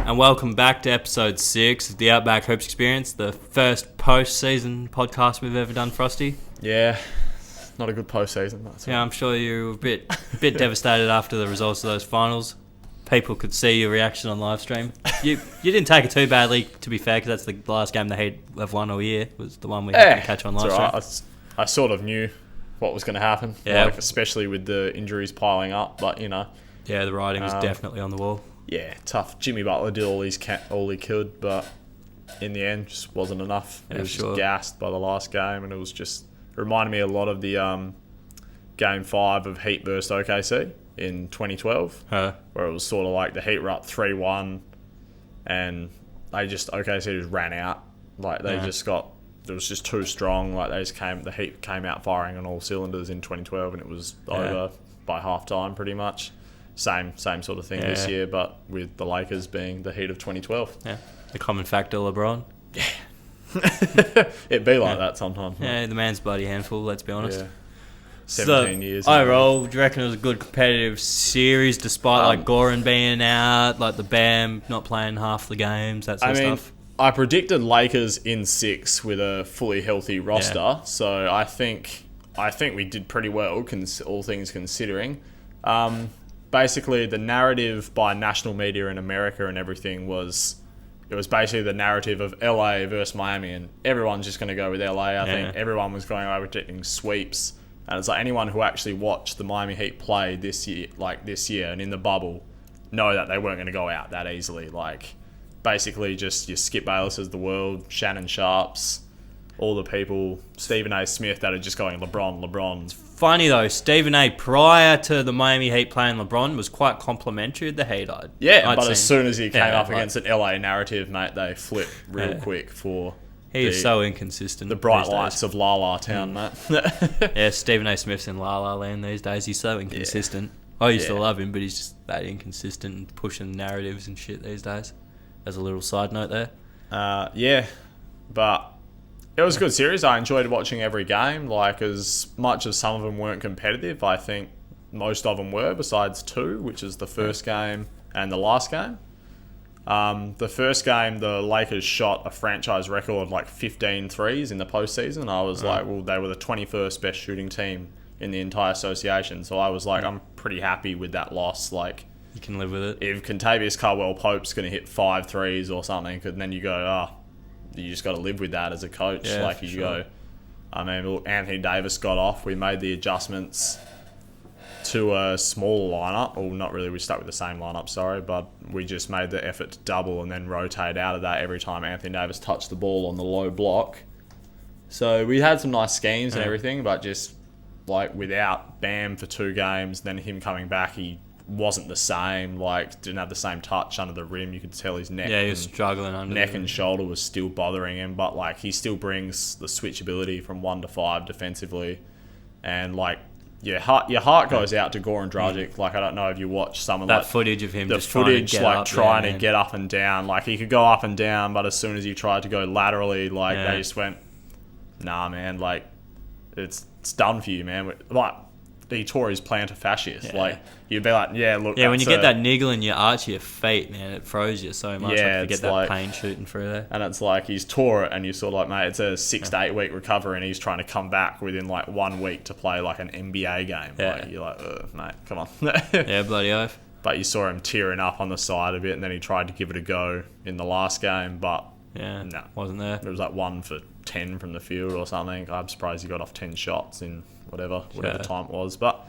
And welcome back to episode 6 of the Outback Hoops Experience, the first post-season podcast we've ever done, Frosty. Yeah, not a good post-season. That's yeah, I'm sure you were a bit devastated after the results of those finals. People could see your reaction on live stream. You didn't take it too badly, to be fair, because that's the last game the Heat have won all year, was the one we had to catch on live stream. Right. I sort of knew what was going to happen, especially with the injuries piling up, but you know. Yeah, the writing was definitely on the wall. Yeah, tough. Jimmy Butler did all he could, but in the end, just wasn't enough. He was just gassed by the last game, and it reminded me a lot of the Game 5 of Heat versus OKC in 2012, where it was sort of like the Heat were up 3-1, and OKC just ran out. Like it was just too strong. Like the Heat came out firing on all cylinders in 2012, and it was over by half time pretty much. Same sort of thing this year, but with the Lakers being the Heat of 2012. Yeah, the common factor, LeBron. Yeah. It'd be like that sometimes. Yeah, the man's bloody handful, let's be honest. Yeah. 17 years. Overall, do you reckon it was a good competitive series despite Goran being out, like the Bam not playing half the games, that sort of stuff? I predicted Lakers in 6 with a fully healthy roster, so I think we did pretty well, all things considering. Basically, the narrative by national media in America and everything was basically the narrative of LA versus Miami, and everyone's just going to go with LA. I think everyone was going over predicting sweeps, and it's like anyone who actually watched the Miami Heat play this year and in the bubble, know that they weren't going to go out that easily. Like, basically just your Skip Baylesses of the world, Shannon Sharps, all the people, Stephen A. Smith that are just going LeBron. Funny though, Stephen A. prior to the Miami Heat playing LeBron was quite complimentary of the Heat. As soon as he came up against an LA narrative, mate, they flipped real quick for. He is so inconsistent. The bright lights of La La Town, mate. Yeah, Stephen A. Smith's in La La Land these days. He's so inconsistent. I used to love him, but he's just that inconsistent and pushing narratives and shit these days. As a little side note there. But it was a good series. I enjoyed watching every game. Like, as much as some of them weren't competitive, I think most of them were, besides 2, which is the first game and the last game. The first game, the Lakers shot a franchise record, 15 threes in the postseason. I was like, well, they were the 21st best shooting team in the entire association. So I was like, I'm pretty happy with that loss. Like, you can live with it. If Kentavious Caldwell-Pope's going to hit 5 threes or something, and then you go, you just got to live with that as a coach. Go, look, Anthony Davis got off. We made the adjustments to a smaller lineup. Well, not really. We stuck with the same lineup, but we just made the effort to double and then rotate out of that every time Anthony Davis touched the ball on the low block. So we had some nice schemes and everything, but just without Bam for 2 games, then him coming back, he wasn't the same, didn't have the same touch under the rim. You could tell his neck he was struggling under neck and shoulder was still bothering him, but he still brings the switchability from 1 to 5 defensively, and your heart goes out to Goran Dragic. I don't know if you watch some of that footage of him the just footage trying to get up and down. He could go up and down, but as soon as he tried to go laterally, they just went, nah man, it's done for you, man. He tore his plantar fasciitis. You'd be like, look. Yeah, when you get that niggle in your arch of your feet, man, it froze you so much. You get that pain shooting through there. And it's he's tore it, and you're sort of mate, it's a 6 to 8 week recovery, and he's trying to come back within 1 week to play an NBA game. Yeah. You're like, mate, come on. Yeah, bloody oath. But you saw him tearing up on the side a bit, and then he tried to give it a go in the last game, but no, wasn't there. It was 1 for 10 from the field or something. I'm surprised he got off 10 shots in whatever time it was. But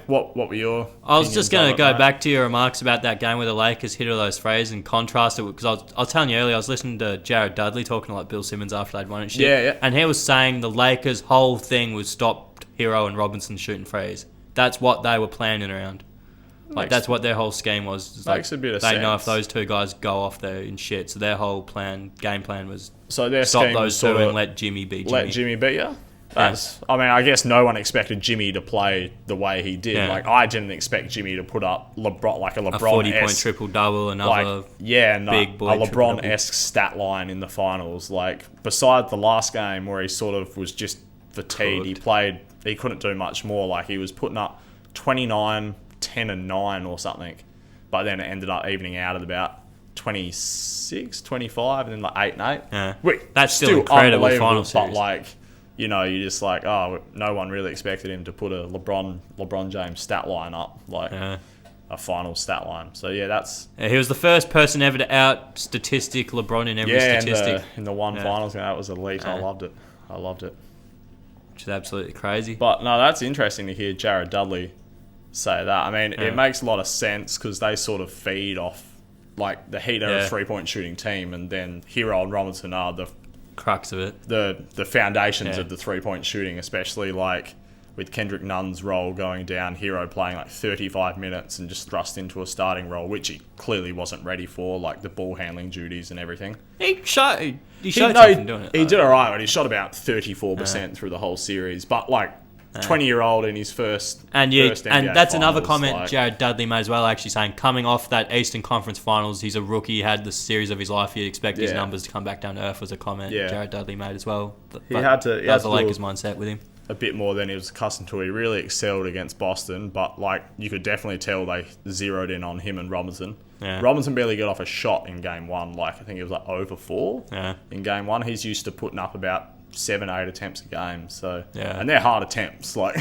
what were your I was just going to go back to your remarks about that game where the Lakers hit all those threes and contrast it, because I was telling you earlier, I was listening to Jared Dudley talking to Bill Simmons after they'd won and shit. And he was saying the Lakers' whole thing was stop Hero and Robinson shooting threes. That's what they were planning around. That's what their whole scheme was. Makes a bit of sense. They know if those 2 guys go off there in shit. So their whole game plan was their stop those 2 and let Jimmy beat Jimmy. Let Jimmy beat you? I guess no one expected Jimmy to play the way he did. I didn't expect Jimmy to put up a LeBron, a 40-point triple-double, another big boy a LeBron-esque stat line in the finals. Besides the last game where he sort of was just fatigued, he couldn't do much more. He was putting up 29, 10 and 9 or something, but then it ended up evening out at about 26, 25, and then like 8 and 8. Yeah. That's still incredible final series. But like, you're just like, oh, no one really expected him to put a LeBron James stat line up, like a final stat line. So yeah, he was the first person ever to out statistic LeBron in every statistic. in the finals game. That was elite. I loved it. Which is absolutely crazy. But no, that's interesting to hear Jared Dudley say that. I mean, it makes a lot of sense because they sort of feed off, like, the Heat are a 3-point shooting team, and then Hero and Robinson are the crux of it. The foundations of the 3-point shooting, especially like with Kendrick Nunn's role going down, Hero playing like 35 minutes and just thrust into a starting role, which he clearly wasn't ready for, like the ball handling duties and everything. He showed something doing it. He did all right, but he shot about 34% through the whole series. But like 20-year-old in his first NBA and that's finals, another comment like, Jared Dudley made as well, actually saying coming off that Eastern Conference Finals, he's a rookie, he had the series of his life, you'd expect his numbers to come back down to earth, was a comment Jared Dudley made as well. He had to the Lakers mindset with him. A bit more than he was accustomed to. He really excelled against Boston, but like you could definitely tell they zeroed in on him and Robinson. Yeah. Robinson barely got off a shot in game 1. Like I think it was like over 4 in game 1. He's used to putting up about 7-8 attempts a game. So and they're hard attempts. Like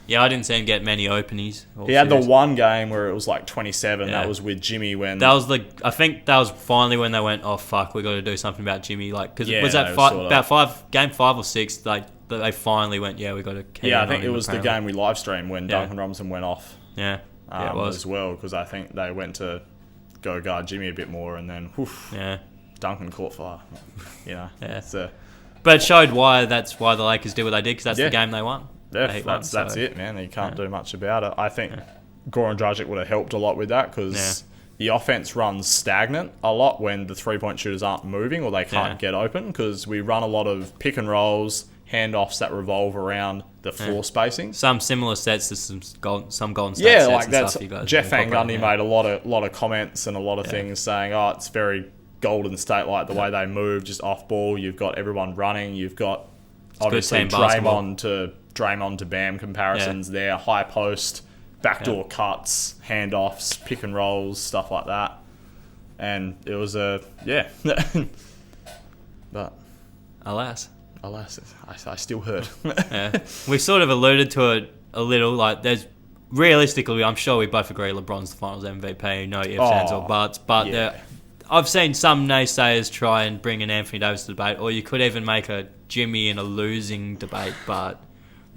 yeah, I didn't see him get many openings. He had the one game where it was like 27. That was with Jimmy when that was I think that was finally when they went, oh fuck, we got to do something about Jimmy. Like because was that game 5 or 6 like. But they finally went, we got to keep I think it was the game we live streamed when Duncan Robinson went off. Yeah, it was. As well, because I think they went to go guard Jimmy a bit more, and then Duncan caught fire. But it showed that's why the Lakers did what they did, because that's the game they won. Yeah, that's it, man. You can't do much about it. I think Goran Dragic would have helped a lot with that, because the offense runs stagnant a lot when the 3-point shooters aren't moving or they can't get open, because we run a lot of pick and rolls, handoffs that revolve around the floor spacing. Some similar sets to some Golden State sets like and that's stuff you guys Jeff Van Gundy made a lot of comments and a lot of things saying, it's very Golden State like the way they move, just off ball. You've got everyone running. You've got obviously Draymond to Bam comparisons there, high post, backdoor cuts, handoffs, pick and rolls, stuff like that. And it was but alas, I still hurt. We sort of alluded to it a little. Like, there's realistically, I'm sure we both agree LeBron's the Finals MVP. No ifs, ands, or buts. But I've seen some naysayers try and bring in Anthony Davis to the debate, or you could even make a Jimmy in a losing debate. But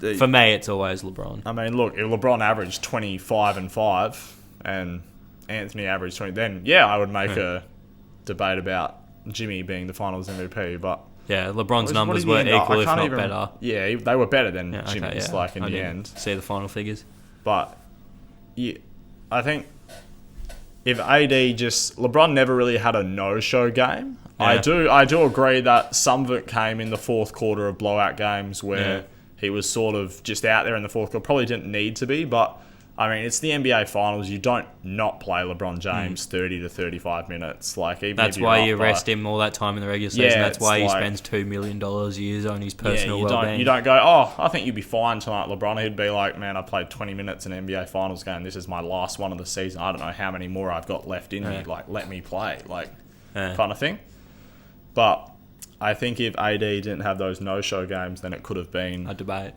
for me, it's always LeBron. I mean, look, if LeBron averaged 25 and 5, and Anthony averaged 20, then I would make a debate about Jimmy being the Finals MVP. But LeBron's numbers were equal, if not better. Yeah, they were better than Jimmy's, in the end. See the final figures. But I think if AD LeBron never really had a no-show game. I do agree that some of it came in the fourth quarter of blowout games where he was sort of just out there in the fourth quarter. Probably didn't need to be, but I mean, it's the NBA Finals. You don't not play LeBron James 30 to 35 minutes. Like, even that's why you rest him all that time in the regular season. That's why he spends $2 million a year on his personal well-being. You don't go, I think you'd be fine tonight, LeBron. He'd be like, man, I played 20 minutes in an NBA Finals game. This is my last one of the season. I don't know how many more I've got left in me. Like, let me play. Like, kind of thing. But I think if AD didn't have those no-show games, then it could have been a debate.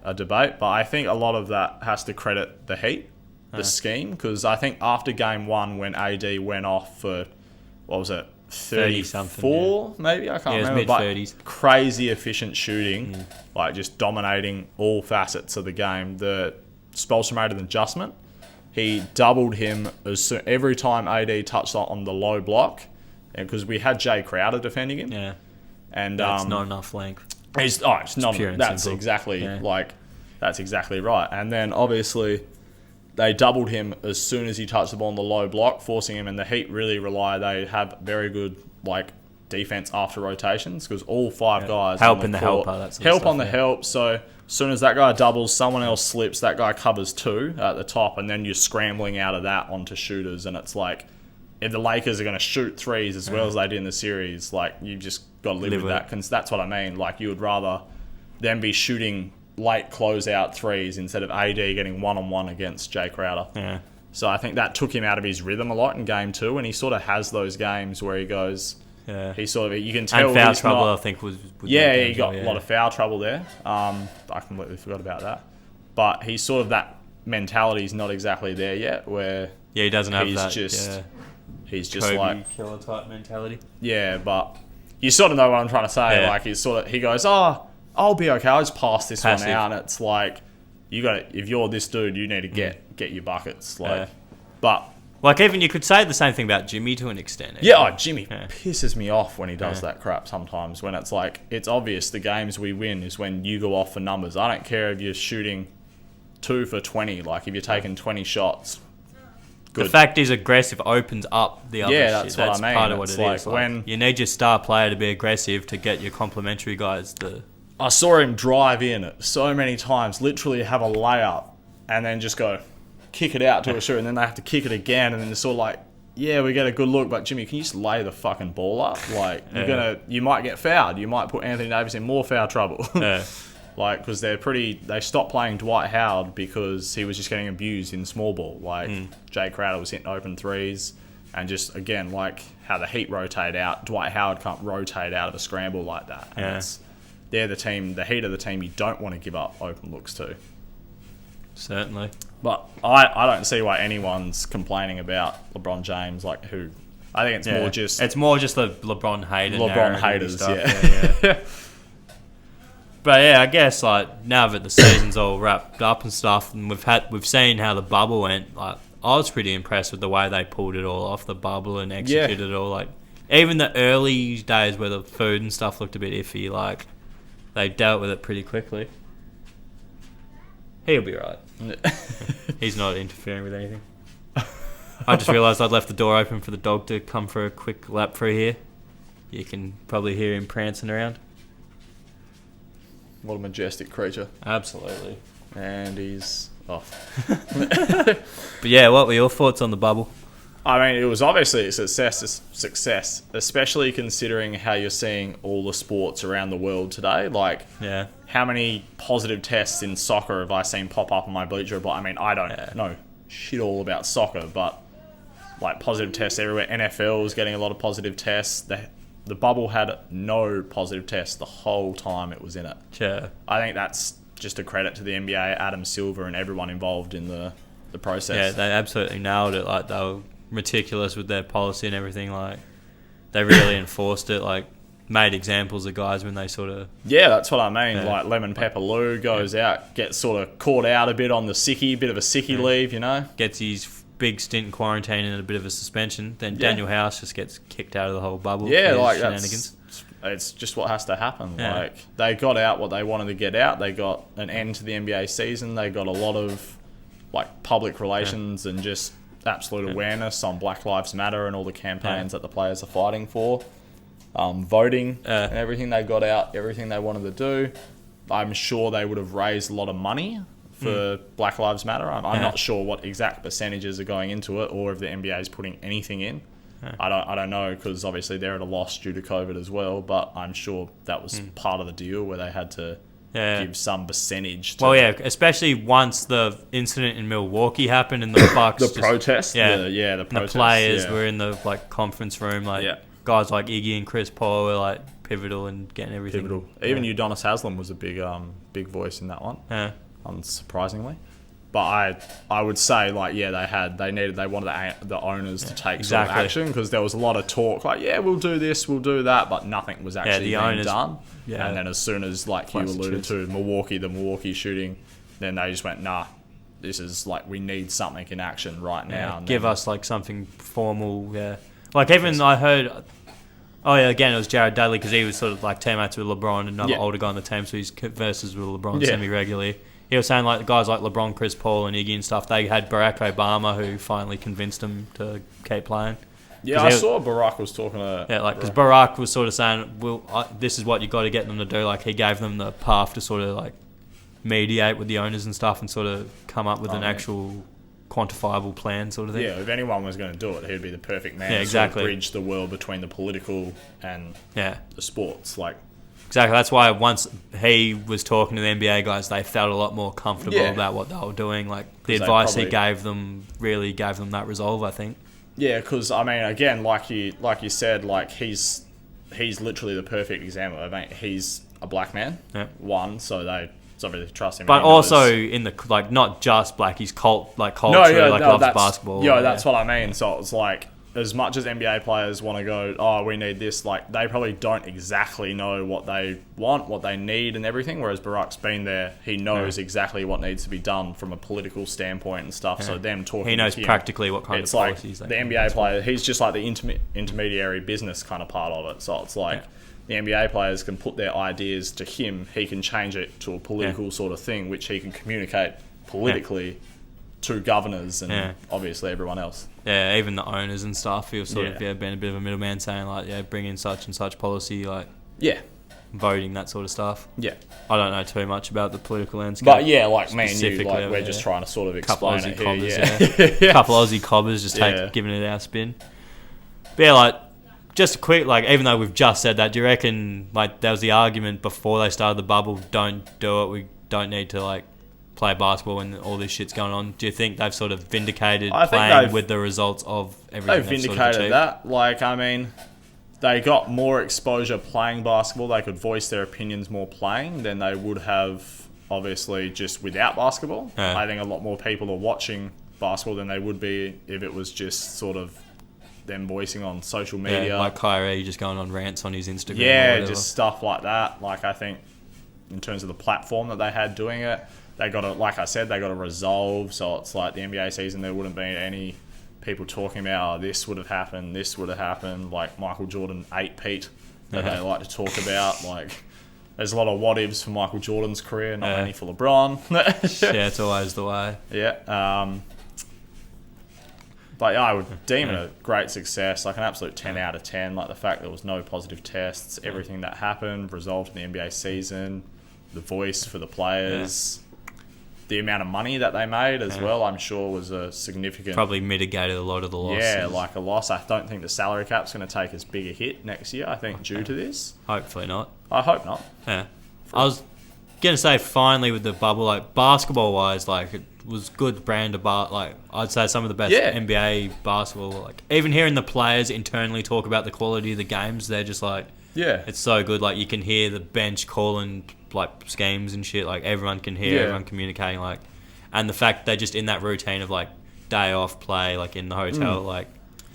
But I think a lot of that has to credit the Heat. The scheme, because I think after game 1 when AD went off for 34 maybe, I can't remember, mid-30s. But crazy efficient shooting, like just dominating all facets of the game. The Spoelstra made an adjustment. He doubled him every time AD touched on the low block, and because we had Jay Crowder defending him, and that's not enough length. It's not. That's exactly that's exactly right. And then obviously they doubled him as soon as he touched the ball on the low block, forcing him, and the Heat really rely. They have very good defense after rotations, because all 5 guys help in the helper, help on the help. So as soon as that guy doubles, someone else slips, that guy covers 2 at the top, and then you're scrambling out of that onto shooters. And it's like, if the Lakers are going to shoot threes as well as they did in the series, you just got to live with that. Because that's what I mean. You would rather them be shooting late closeout threes instead of AD getting one-on-one against Jay Crowder. So I think that took him out of his rhythm a lot in game 2, and he sort of has those games where he goes... Yeah. He sort of... You can tell and foul trouble, I think, was... Yeah, he got a lot of foul trouble there. I completely forgot about that. But he's sort of... That mentality's not exactly there yet, where... Yeah, he doesn't have that... He's just Kobe like... killer type mentality. Yeah, but... You sort of know what I'm trying to say. Yeah. Like, he goes, I'll be okay. I'll just pass this one out. And it's like... If you're this dude, you need to get your buckets. Like, but... Like, even you could say the same thing about Jimmy to an extent. Jimmy pisses me off when he does that crap sometimes. When it's like, it's obvious the games we win is when you go off for numbers. I don't care if you're shooting 2 for 20. Like, if you're taking 20 shots, good. The fact is, aggressive opens up the other shit. That's what I mean. Part of what it's it is. When you need your star player to be aggressive to get your complementary guys to... I saw him drive in so many times, literally have a layup, and then just go... kick it out to a shooter, and then they have to kick it again, and then it's sort of like, yeah, we get a good look, but Jimmy, can you just lay the fucking ball up? Like, you might get fouled. You might put Anthony Davis in more foul trouble. Like, because they stopped playing Dwight Howard because he was just getting abused in small ball. Like, Jay Crowder was hitting open threes, and just, again, like how the Heat rotate out, Dwight Howard can't rotate out of a scramble like that. And they're the team, the Heat of the team you don't want to give up open looks to. Certainly. But I don't see why anyone's complaining about LeBron James, like who. I think it's more just the LeBron hater. LeBron haters, yeah. But yeah, I guess like now that the season's all wrapped up and stuff, and we've seen how the bubble went. Like, I was pretty impressed with the way they pulled it all off the bubble and executed it all. Like, even the early days where the food and stuff looked a bit iffy, like they dealt with it pretty quickly. He'll be right. He's not interfering with anything. I just realised I'd left the door open for the dog to come for a quick lap through here. You can probably hear him prancing around. What a majestic creature. Absolutely. And he's off. But yeah, what were your thoughts on the bubble? I mean, it was obviously a success, especially considering how you're seeing all the sports around the world today. Like, how many positive tests in soccer have I seen pop up on my Bleacher Report? I mean, I don't know shit all about soccer, but like positive tests everywhere. NFL is getting a lot of positive tests. The bubble had no positive tests the whole time it was in it. Yeah. I think that's just a credit to the NBA, Adam Silver, and everyone involved in the process. Yeah, they absolutely nailed it. Like, they were meticulous with their policy and everything. Like, they really enforced it. Like, made examples of guys when they sort of... Yeah, that's what I mean. Like, Lemon Pepper Lou goes out, gets sort of caught out a bit on the sickie, bit of a sickie leave, you know? Gets his big stint in quarantine and a bit of a suspension. Then Daniel House just gets kicked out of the whole bubble. Yeah, like, it's just what has to happen. Yeah. Like, they got out what they wanted to get out. They got an end to the NBA season. They got a lot of, like, public relations and just absolute awareness on Black Lives Matter and all the campaigns that the players are fighting for. Voting and everything they got out, everything they wanted to do. I'm sure they would have raised a lot of money for Black Lives Matter. I'm not sure what exact percentages are going into it, or if the NBA is putting anything in. I don't know, because obviously they're at a loss due to COVID as well, but I'm sure that was part of the deal where they had to give some percentage to... Well, yeah, especially once the incident in Milwaukee happened and the Bucks... the protest? The protest. The players were in the conference room, guys like Iggy and Chris Paul were pivotal in getting everything. Pivotal. Even Udonis Haslem was a big voice in that one. Yeah. Unsurprisingly. But I would say they wanted the owners to take some action, because there was a lot of talk we'll do this, we'll do that, but nothing was actually being done. Yeah. And then as soon as you alluded to the Milwaukee shooting, then they just went, nah, this is we need something in action right now. And give us something formal. Yeah. I heard. Oh yeah, again it was Jared Dudley, because he was sort of teammates with LeBron, another older guy on the team, so he's converses with LeBron semi-regularly. He was saying guys like LeBron, Chris Paul, and Iggy and stuff, they had Barack Obama who finally convinced them to keep playing. Yeah, I saw Barack was talking to... Yeah, because Barack was sort of saying, this is what you got to get them to do. He gave them the path to sort of mediate with the owners and stuff and sort of come up with an actual quantifiable plan sort of thing. Yeah, if anyone was going to do it, he'd be the perfect man to sort of bridge the world between the political and the sports. Exactly. That's why once he was talking to the NBA guys, they felt a lot more comfortable about what they were doing. Like the advice he gave them really gave them that resolve, I think. Yeah, because I mean, again, like you said, like he's literally the perfect example. I mean, he's a black man, so they obviously trust him. But also in the like, not just black, he's culturally loves basketball. Yeah, that's what I mean. So it's like, as much as NBA players want to go, oh, we need this, like they probably don't exactly know what they want, what they need, and everything. Whereas Barack's been there, he knows exactly what needs to be done from a political standpoint and stuff. So them talking, he knows practically what kind of policies. Like the NBA player, he's just like the intermediary business kind of part of it. So it's like the NBA players can put their ideas to him. He can change it to a political sort of thing, which he can communicate politically to governors and obviously everyone else. Yeah, even the owners and stuff. He'll sort of been a bit of a middleman, saying like, bring in such and such policy, like voting, that sort of stuff. Yeah, I don't know too much about the political landscape, but like me and you, like we're just trying to sort of explain it here. Couple Aussie cobbers just giving it our spin. But like, just a quick, like, even though we've just said that, do you reckon like there was the argument before they started the bubble? Don't do it. We don't need to like play basketball and all this shit's going on. Do you think they've sort of vindicated playing with the results of everything? They've vindicated sort of that. Like, I mean, they got more exposure playing basketball. They could voice their opinions more playing than they would have, obviously, just without basketball. I think a lot more people are watching basketball than they would be if it was just sort of them voicing on social media. Like Kyrie just going on rants on his Instagram. Yeah, just stuff like that. Like, I think in terms of the platform that they had doing it, they got to, like I said, they got to resolve. So it's like the NBA season, there wouldn't be any people talking about, this would have happened, this would have happened. Like Michael Jordan 8-peat that they like to talk about. Like, there's a lot of what ifs for Michael Jordan's career, not many for LeBron. Yeah, it's always the way. Yeah. But I would deem it a great success, like an absolute 10 out of 10. Like the fact there was no positive tests, everything that happened resulted in the NBA season, the voice for the players. The amount of money that they made as well, I'm sure, was a significant... Probably mitigated a lot of the losses. Yeah, like a loss. I don't think the salary cap's going to take as big a hit next year, I think, due to this. Hopefully not. I hope not. Yeah. I was going to say, finally, with the bubble, like, basketball-wise, like, it was good brand of like, I'd say some of the best NBA basketball. Like, even hearing the players internally talk about the quality of the games, they're just like... Yeah. It's so good. Like, you can hear the bench calling like schemes and shit. Like, everyone can hear everyone communicating. Like, and the fact they're just in that routine of like day off play, like in the hotel. Like,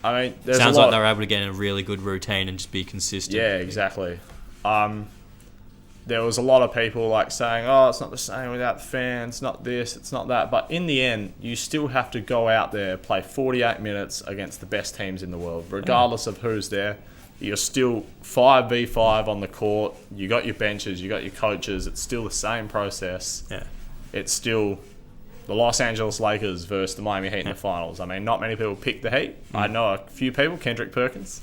I mean, sounds like they were able to get in a really good routine and just be consistent. Yeah, exactly. There was a lot of people like saying, "Oh, it's not the same without the fans. Not this, it's not that." But in the end, you still have to go out there, play 48 minutes against the best teams in the world, regardless of who's there. You're still 5v5 on the court. You got your benches, you got your coaches. It's still the same process. Yeah. It's still the Los Angeles Lakers versus the Miami Heat in the finals. I mean, not many people pick the Heat. I know a few people. Kendrick Perkins,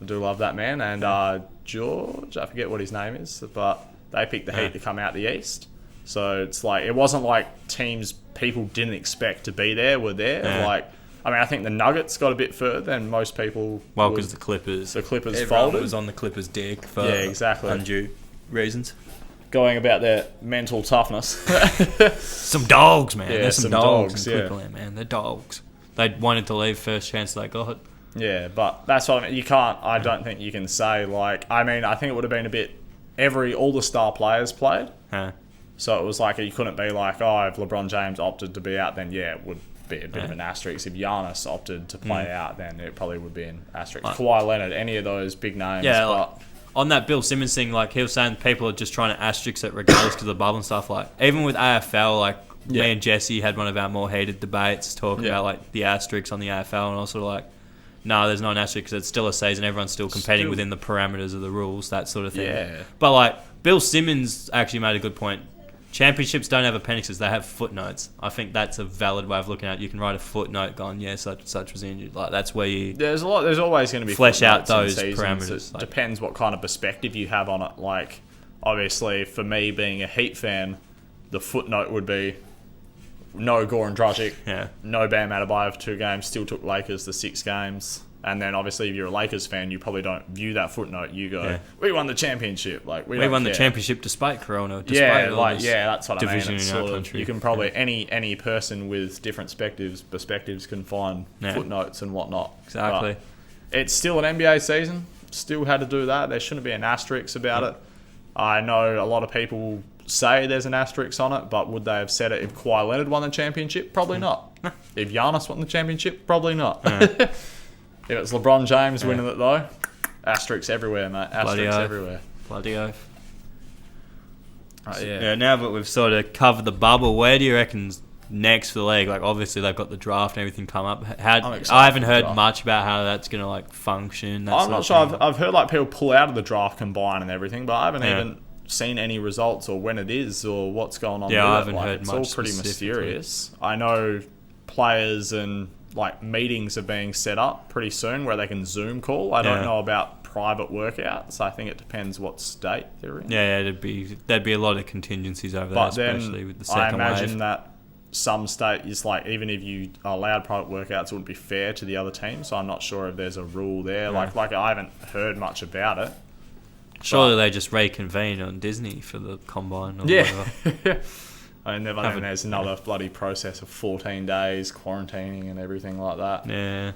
I do love that man, and George, I forget what his name is, but they picked the Heat to come out the East. So it's like, it wasn't like teams people didn't expect to be there were there. Yeah. Like, I mean, I think the Nuggets got a bit further than most people. Well, because the Clippers everyone folded. Was on the Clippers' dick for undue reasons. Going about their mental toughness. Some dogs, man. Yeah, There's some dogs in yeah. Clipperland, man. They're dogs. They wanted to leave first chance they got. Yeah, but that's what I mean. You can't. I don't think you can say like. I mean, I think it would have been a bit. All the star players played. So it was like, you couldn't be like, oh, if LeBron James opted to be out, then it would be a bit of an asterisk. If Giannis opted to play out, then it probably would be an asterisk. Kawhi Leonard, any of those big names. Yeah, like, on that Bill Simmons thing, like, he was saying people are just trying to asterisk it regardless because of the bubble and stuff. Like, even with AFL, like, me and Jesse had one of our more heated debates talking about like the asterisks on the AFL, and also like, no, there's not an asterisk because it's still a season. Everyone's still competing within the parameters of the rules, that sort of thing. Yeah. But like, Bill Simmons actually made a good point. Championships don't have appendices; they have footnotes. I think that's a valid way of looking at it. You can write a footnote going, "Yeah, such was injured." Like, that's where you there's always going to be flesh out those parameters. It depends what kind of perspective you have on it. Like, obviously, for me being a Heat fan, the footnote would be no Goran Dragic, no Bam Adebayo for 2 games, still took Lakers to 6 games. And then obviously if you're a Lakers fan, you probably don't view that footnote. You go, we won the championship. Like we won the championship despite Corona. Despite that's what I mean. In our country. You can probably any person with different perspectives can find footnotes and whatnot. Exactly. But it's still an NBA season. Still had to do that. There shouldn't be an asterisk about it. I know a lot of people say there's an asterisk on it, but would they have said it if Kawhi Leonard won the championship? Probably not. If Giannis won the championship? Probably not. If it's LeBron James winning it though, asterisks everywhere, mate. Asterisks everywhere. Bloody oath. Yeah. Now that we've sort of covered the bubble, where do you reckon's next for the league? Like, obviously they've got the draft and everything come up. I haven't heard much about how that's going to like function. I'm not sure. I've heard like people pull out of the draft combine and everything, but I haven't even seen any results or when it is or what's going on. Yeah, I haven't heard it's much. It's all pretty mysterious. I know players and like meetings are being set up pretty soon where they can Zoom call. I don't know about private workouts. I think it depends what state they're in. Yeah, there'd be a lot of contingencies over there, especially with the second wave. I imagine wave. that some state is like, even if you allowed private workouts, it wouldn't be fair to the other team. So I'm not sure if there's a rule there. Like I haven't heard much about it. Surely they just reconvene on Disney for the combine or whatever. And then there's another bloody process of 14 days quarantining and everything like that. Yeah.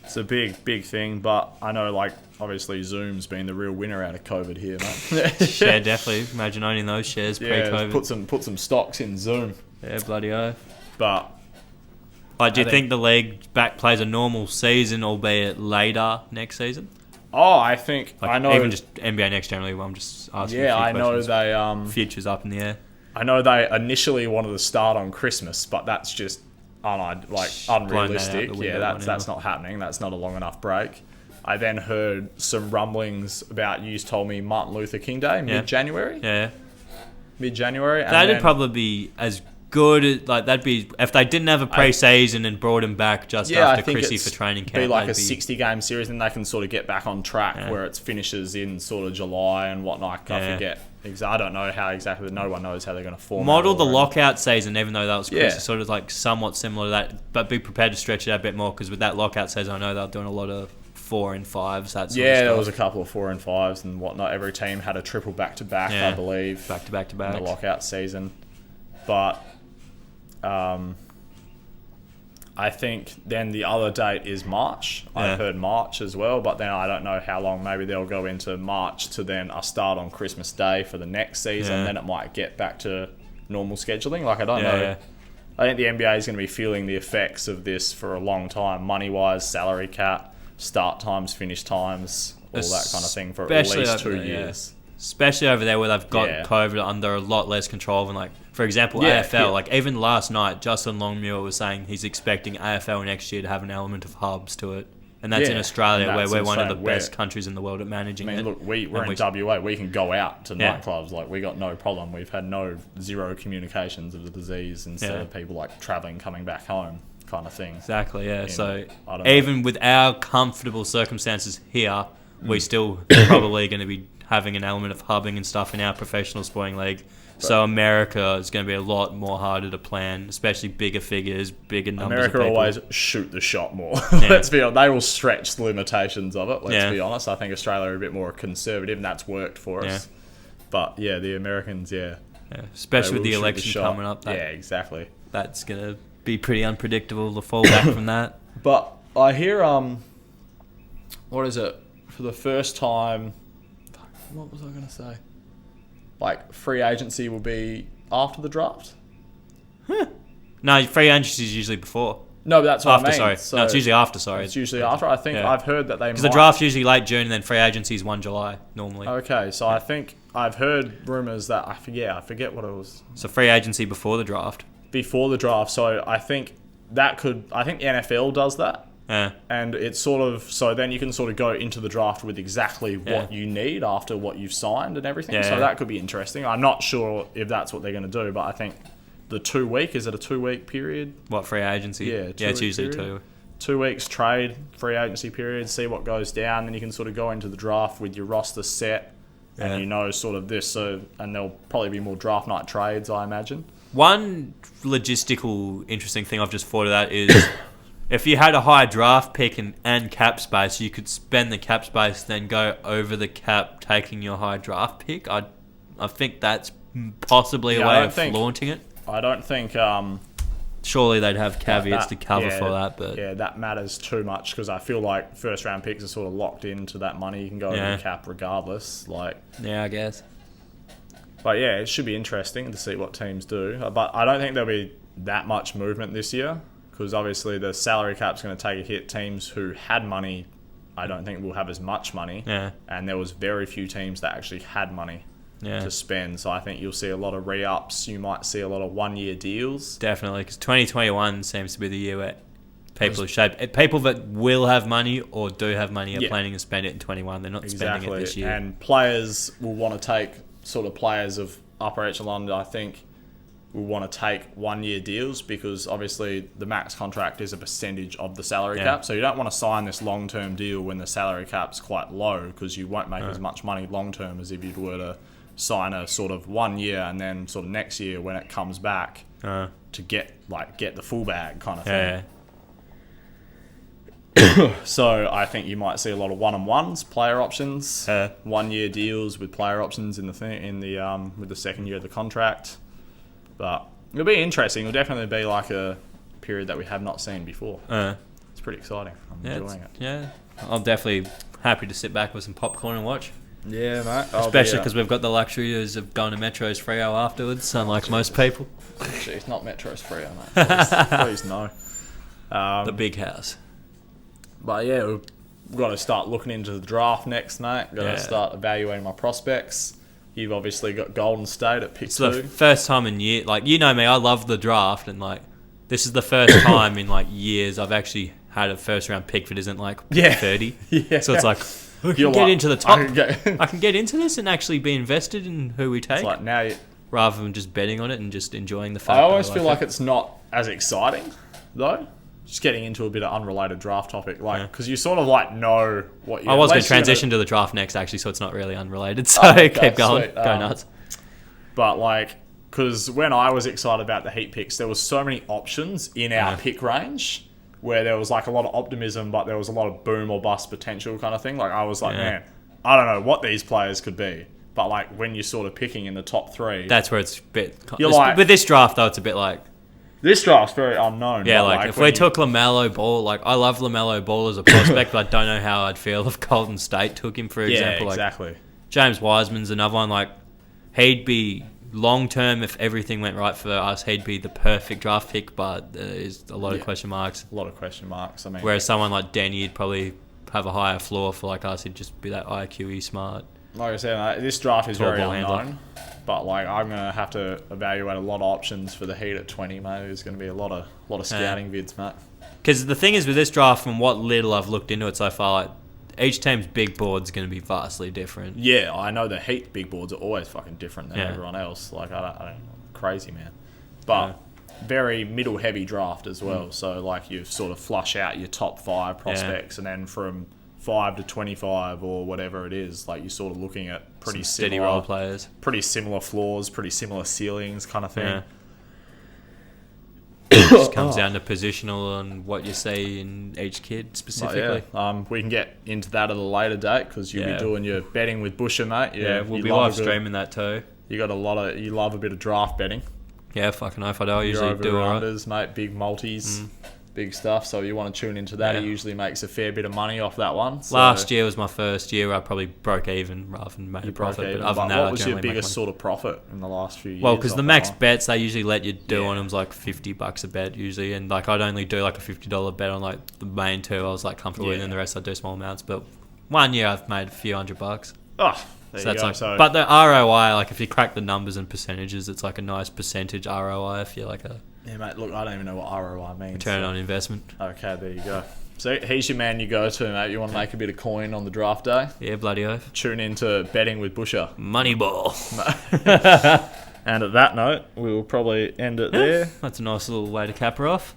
It's a big thing, but I know, like, obviously Zoom's been the real winner out of COVID here, mate. Yeah, definitely. Imagine owning those shares pre-COVID. Put some stocks in Zoom. Yeah, bloody oath. But do you think the league plays a normal season, albeit later next season? Oh, I think I know. Even just NBA next generally. I'm just asking. Yeah, I know they futures up in the air. I know they initially wanted to start on Christmas, but that's just unrealistic. That's not happening. That's not a long enough break. I then heard some rumblings about, you told me, Martin Luther King Day, mid-January. Yeah. Mid-January. That'd probably be as good. Like, that'd be if they didn't have a pre-season and brought him back just after Chrissy for training camp. Be like a 60-game series, and they can sort of get back on track where it finishes in sort of July and whatnot. I forget. I don't know how exactly. No one knows how they're going to form. Model the lockout season, even though that was sort of like somewhat similar to that, but be prepared to stretch it out a bit more, because with that lockout season, I know they're doing a lot of 4 and 5s. That sort of stuff. There was a couple of 4 and 5s and whatnot. Every team had a triple back-to-back, I believe. Back-to-back. In the lockout season. But I think then the other date is March. I've heard March as well, but then I don't know how long. Maybe they'll go into March to then a start on Christmas Day for the next season. Then it might get back to normal scheduling. Like, I don't know. Yeah. I think the NBA is going to be feeling the effects of this for a long time. Money-wise, salary cap, start times, finish times, all that kind of thing for at least 2 years. Especially over there where they've got COVID under a lot less control than, like, for example, AFL. Like, even last night, Justin Longmuir was saying he's expecting AFL next year to have an element of hubs to it. And that's in Australia, where we're one of the best countries in the world at managing it. Look, we're in WA. We can go out to nightclubs. Like, we got no problem. We've had zero communications of the disease instead of people, like, travelling, coming back home kind of thing. Exactly, yeah. So even with our comfortable circumstances here, we're still probably going to be having an element of hubbing and stuff in our professional sporting league. So America is going to be a lot more harder to plan, especially bigger figures, bigger numbers of people. America always shoot the shot more. Let's be honest. They will stretch the limitations of it, let's be honest. I think Australia are a bit more conservative, and that's worked for us. But, the Americans, especially with the election coming up. Exactly. That's going to be pretty unpredictable to fall back from that. But I hear, what is it? For the first time... What was I going to say? Like, free agency will be after the draft? No, free agency is usually before. No, but that's what I mean. Sorry. So no, it's usually after, sorry. It's usually after. I think I've heard that they might... Because the draft's usually late June, and then free agency is 1 July, normally. Okay, so I think I've heard rumours that... I forget what it was. So free agency before the draft? Before the draft. So I think that could... I think the NFL does that. Yeah. And it's sort of... So then you can sort of go into the draft with exactly what you need after what you've signed and everything. Yeah. So that could be interesting. I'm not sure if that's what they're going to do, but I think the 2 week... Is it a 2 week period? What, free agency? Yeah, it's usually period. 2 weeks trade, free agency period, see what goes down. Then you can sort of go into the draft with your roster set and you know sort of this. So, and there'll probably be more draft night trades, I imagine. One logistical interesting thing I've just thought of that is... if you had a high draft pick and cap space, you could spend the cap space, then go over the cap, taking your high draft pick. I think that's possibly a way of flaunting it. I don't think... surely they'd have caveats to cover for that. But yeah, that matters too much because I feel like first-round picks are sort of locked into that money. You can go over the cap regardless. Yeah, I guess. But yeah, it should be interesting to see what teams do. But I don't think there'll be that much movement this year because obviously the salary cap's going to take a hit. Teams who had money, I don't think will have as much money. Yeah. And there was very few teams that actually had money to spend. So I think you'll see a lot of re-ups. You might see a lot of one-year deals. Definitely, because 2021 seems to be the year where people that will have money or do have money are planning to spend it in 21. They're not spending it this year. And players will want to take... sort of players of upper echelon, I think, will want to take 1 year deals because obviously the max contract is a percentage of the salary cap. So you don't want to sign this long term deal when the salary cap's quite low because you won't make as much money long term as if you were to sign a sort of 1 year and then sort of next year when it comes back to get the full bag kind of thing. So I think you might see a lot of one-on-ones, player options, 1 year deals with player options with the second year of the contract. But it'll be interesting. It'll definitely be like a period that we have not seen before. It's pretty exciting. I'm enjoying it. Yeah, I'm definitely happy to sit back with some popcorn and watch. Yeah, mate. Especially because we've got the luxury of going to Metro's Freo afterwards, unlike most people. Jeez, not Metro's Freo, mate. Please no. The big house. But yeah, we've got to start looking into the draft next, mate. Got to start evaluating my prospects. You've obviously got Golden State at pick 2. It's the first time in years, you know me, I love the draft, and this is the first time in years I've actually had a first round pick that isn't 30. Yeah. So it's I can get into the top. I can get into this and actually be invested in who we take. It's now rather than just betting on it and just enjoying the fact. I always feel like it's not as exciting though. Just getting into a bit of unrelated draft topic, because you sort of know what you... I was going to transition to the draft next, actually, so it's not really unrelated, so keep going. Sweet. Go nuts. But, because when I was excited about the Heat picks, there was so many options in our pick range where there was, a lot of optimism, but there was a lot of boom or bust potential kind of thing. I was man, I don't know what these players could be. But, when you're sort of picking in the top 3... That's where it's a bit... With this draft, though, it's a bit this draft's very unknown. Yeah, if we took LaMelo Ball, I love LaMelo Ball as a prospect, but I don't know how I'd feel if Golden State took him, for example. Exactly. James Wiseman's another one. He'd be long-term, if everything went right for us, he'd be the perfect draft pick, but there's a lot of question marks. A lot of question marks. Whereas someone like Denny would probably have a higher floor for us. He'd just be that IQ-y smart. Like I said, this draft is very unknown. But I'm gonna have to evaluate a lot of options for the Heat at 20, mate. There's gonna be a lot of scouting vids, mate. Because the thing is with this draft, from what little I've looked into it so far, each team's big board's gonna be vastly different. Yeah, I know the Heat big boards are always fucking different than everyone else. I don't crazy, man. But very middle heavy draft as well. So you sort of flush out your top 5 prospects, and then from 5 to 25 or whatever it is, you're sort of looking at pretty steady role players, pretty similar floors, pretty similar ceilings kind of thing. It just comes down to positional and what you see in each kid specifically. We can get into that at a later date because you'll be doing your betting with Busher, mate. We'll be live streaming that too. You love a bit of draft betting. Yeah, fucking oath I do. I usually do all right. Mate, big multis. Big stuff, so you want to tune into that. He usually makes a fair bit of money off that one. So last year was my first year where I probably broke even rather than made a profit. But other than that, what was your biggest sort of profit in the last few years? Well, because the max bets they usually let you do on them is $50 a bet usually, and I'd only do a $50 bet on the main 2. I was comfortable with, and the rest I'd do small amounts. But 1 year I've made a few $100. Oh, there you go. But the ROI, if you crack the numbers and percentages, it's a nice percentage ROI if you're Yeah, mate, look, I don't even know what ROI means. Return on investment. Okay, there you go. So he's your man you go to, mate. You want to make a bit of coin on the draft day? Yeah, bloody oath. Tune into Betting with Busher. Moneyball. And at that note, we'll probably end it there. That's a nice little way to cap her off.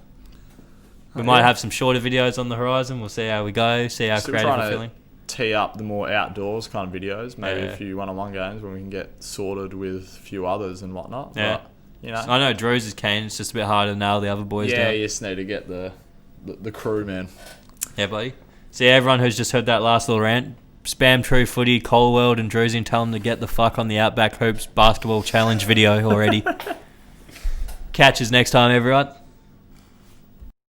We might have some shorter videos on the horizon. We'll see how we go, see how creative we're feeling. Tee up the more outdoors kind of videos. Maybe a few one-on-one games when we can get sorted with a few others and whatnot. Yeah. But, I know Drew's is keen. It's just a bit harder to nail the other boys down. Yeah, you just need to get the the crew, man. Yeah, buddy. See, everyone who's just heard that last little rant, spam True Footy, Coalworld and Druzy and tell them to get the fuck on the Outback Hoops basketball challenge video already. Catch us next time, everyone.